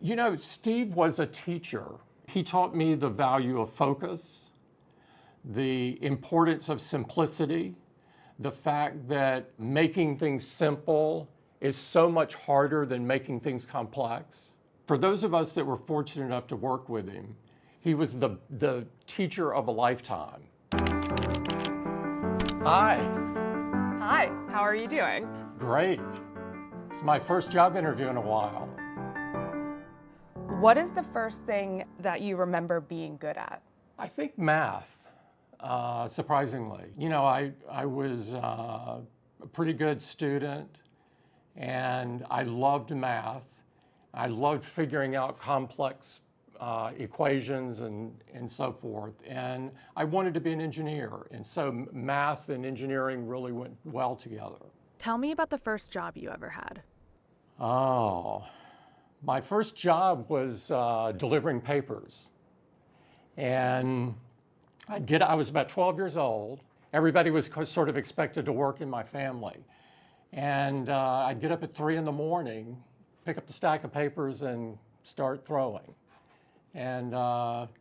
You know, Steve was a teacher. He taught me the value of focus, the importance of simplicity, the fact that making things simple is so much harder than making things complex. For those of us that were fortunate enough to work with him, he was the teacher of a lifetime. Hi. Hi, how are you doing? Great. It's my first job interview in a while. What is the first thing that you remember being good at? I think math, surprisingly. You know, I was a pretty good student and I loved math. I loved figuring out complex equations and so forth. And I wanted to be an engineer. And so math and engineering really went well together. Tell me about the first job you ever had. Oh, my first job was delivering papers. And I was about 12 years old. Everybody was sort of expected to work in my family. And I'd get up at 3 in the morning, pick up the stack of papers and start throwing. And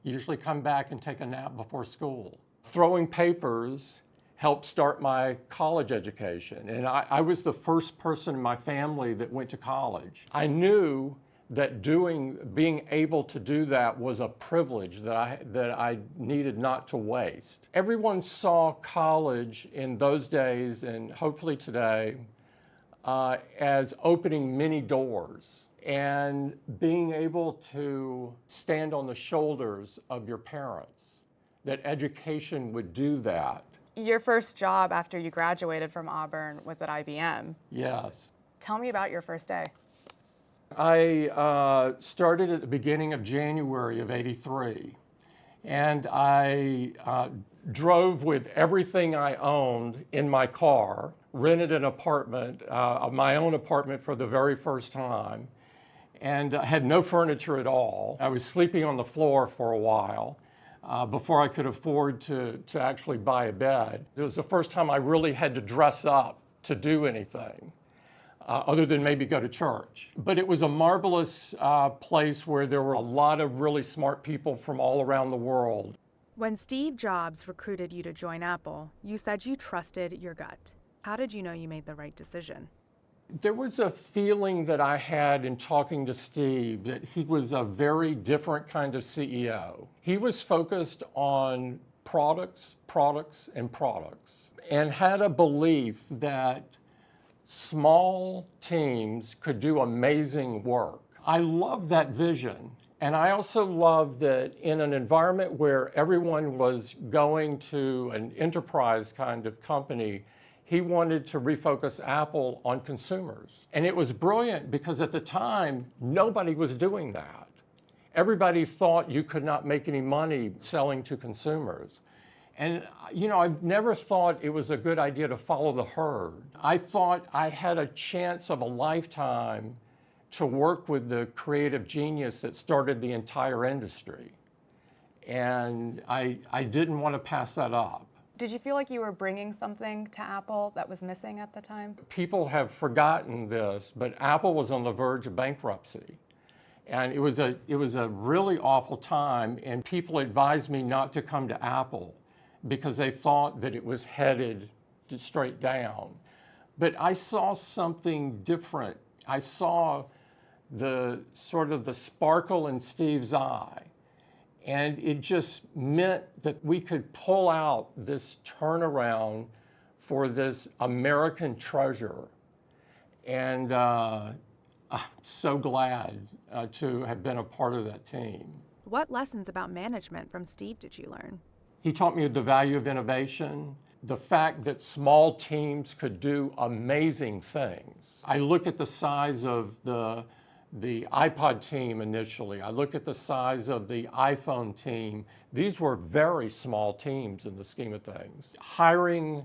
usually come back and take a nap before school. Throwing papers helped start my college education. And I was the first person in my family that went to college. I knew that being able to do that was a privilege that I needed not to waste. Everyone saw college in those days, and hopefully today, as opening many doors and being able to stand on the shoulders of your parents, that education would do that. Your first job after you graduated from Auburn was at IBM. Yes. Tell me about your first day. I started at the beginning of January of '83, and I drove with everything I owned in my car, rented an apartment, my own apartment for the very first time, and had no furniture at all. I was sleeping on the floor for a while before I could afford to actually buy a bed. It was the first time I really had to dress up to do anything. Other than maybe go to church. But it was a marvelous place where there were a lot of really smart people from all around the world. When Steve Jobs recruited you to join Apple, you said you trusted your gut. How did you know you made the right decision? There was a feeling that I had in talking to Steve that he was a very different kind of CEO. He was focused on products, and had a belief that small teams could do amazing work. I love that vision. And I also love that in an environment where everyone was going to an enterprise kind of company, he wanted to refocus Apple on consumers. And it was brilliant because at the time, nobody was doing that. Everybody thought you could not make any money selling to consumers. And, you know, I've never thought it was a good idea to follow the herd. I thought I had a chance of a lifetime to work with the creative genius that started the entire industry. And I didn't want to pass that up. Did you feel like you were bringing something to Apple that was missing at the time? People have forgotten this, but Apple was on the verge of bankruptcy. And it was a really awful time, and people advised me not to come to Apple because they thought that it was headed straight down. But I saw something different. I saw the sort of the sparkle in Steve's eye. And it just meant that we could pull out this turnaround for this American treasure. And I'm so glad to have been a part of that team. What lessons about management from Steve did you learn? He taught me the value of innovation, the fact that small teams could do amazing things. I look at the size of the iPod team initially. I look at the size of the iPhone team. These were very small teams in the scheme of things. Hiring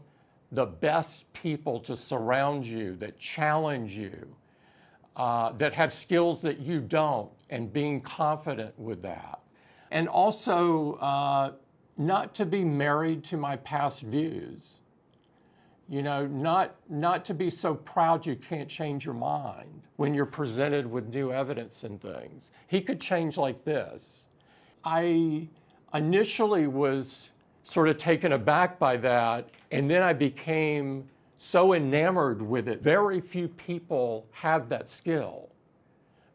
the best people to surround you, that challenge you, that have skills that you don't, and being confident with that. And also, not to be married to my past views. You know, not to be so proud you can't change your mind when you're presented with new evidence and things. He could change like this. I initially was sort of taken aback by that, and then I became so enamored with it. Very few people have that skill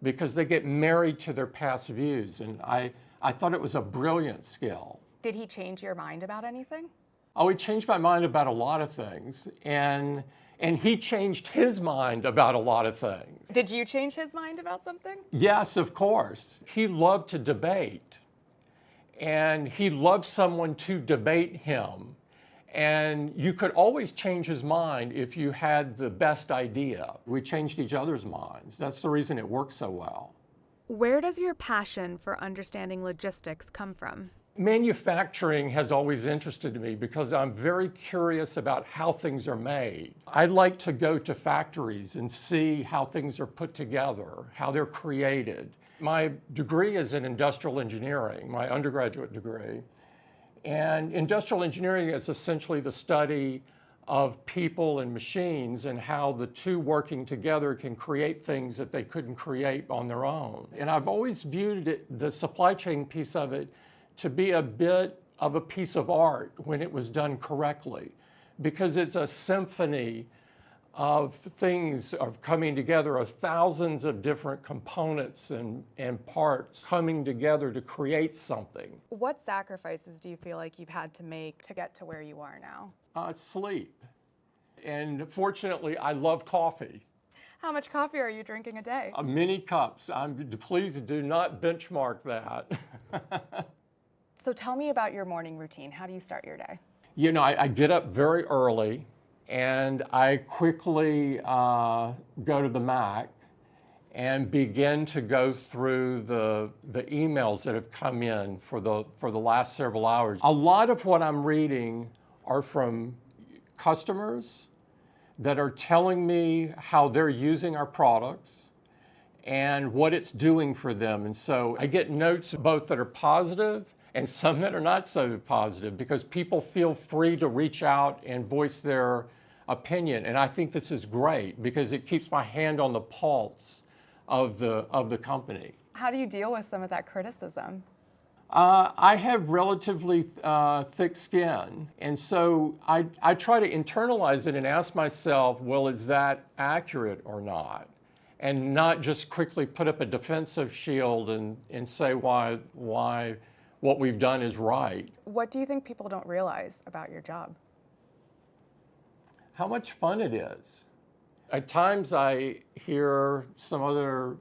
because they get married to their past views, and I thought it was a brilliant skill. Did he change your mind about anything? Oh, he changed my mind about a lot of things, and he changed his mind about a lot of things. Did you change his mind about something? Yes, of course. He loved to debate, and he loved someone to debate him. And you could always change his mind if you had the best idea. We changed each other's minds. That's the reason it worked so well. Where does your passion for understanding logistics come from? Manufacturing has always interested me because I'm very curious about how things are made. I like to go to factories and see how things are put together, how they're created. My degree is in industrial engineering, my undergraduate degree. And industrial engineering is essentially the study of people and machines and how the two working together can create things that they couldn't create on their own. And I've always viewed it, the supply chain piece of it, to be a bit of a piece of art when it was done correctly, because it's a symphony of things of coming together, of thousands of different components and parts coming together to create something. What sacrifices do you feel like you've had to make to get to where you are now? Sleep. And fortunately, I love coffee. How much coffee are you drinking a day? Many cups. Please do not benchmark that. So tell me about your morning routine. How do you start your day? You know, I get up very early and I quickly go to the Mac and begin to go through the emails that have come in for the last several hours. A lot of what I'm reading are from customers that are telling me how they're using our products and what it's doing for them. And so I get notes both that are positive and some that are not so positive, because people feel free to reach out and voice their opinion. And I think this is great because it keeps my hand on the pulse of the company. How do you deal with some of that criticism? I have relatively thick skin, and so I try to internalize it and ask myself, well, is that accurate or not? And not just quickly put up a defensive shield and say why what we've done is right. What do you think people don't realize about your job? How much fun it is. At times I hear some other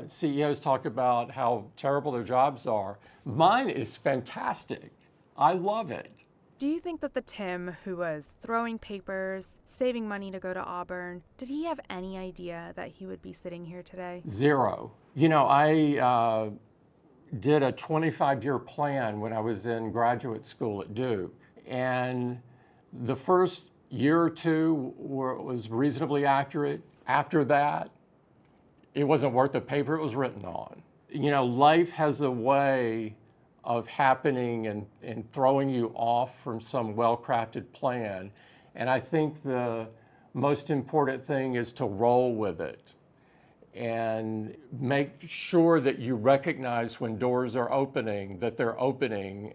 CEOs talk about how terrible their jobs are. Mine is fantastic. I love it. Do you think that the Tim who was throwing papers, saving money to go to Auburn, did he have any idea that he would be sitting here today? Zero. You know, I did a 25-year plan when I was in graduate school at Duke. And the first year or two was reasonably accurate. After that, it wasn't worth the paper it was written on. You know, life has a way of happening and throwing you off from some well-crafted plan. And I think the most important thing is to roll with it and make sure that you recognize when doors are opening, that they're opening.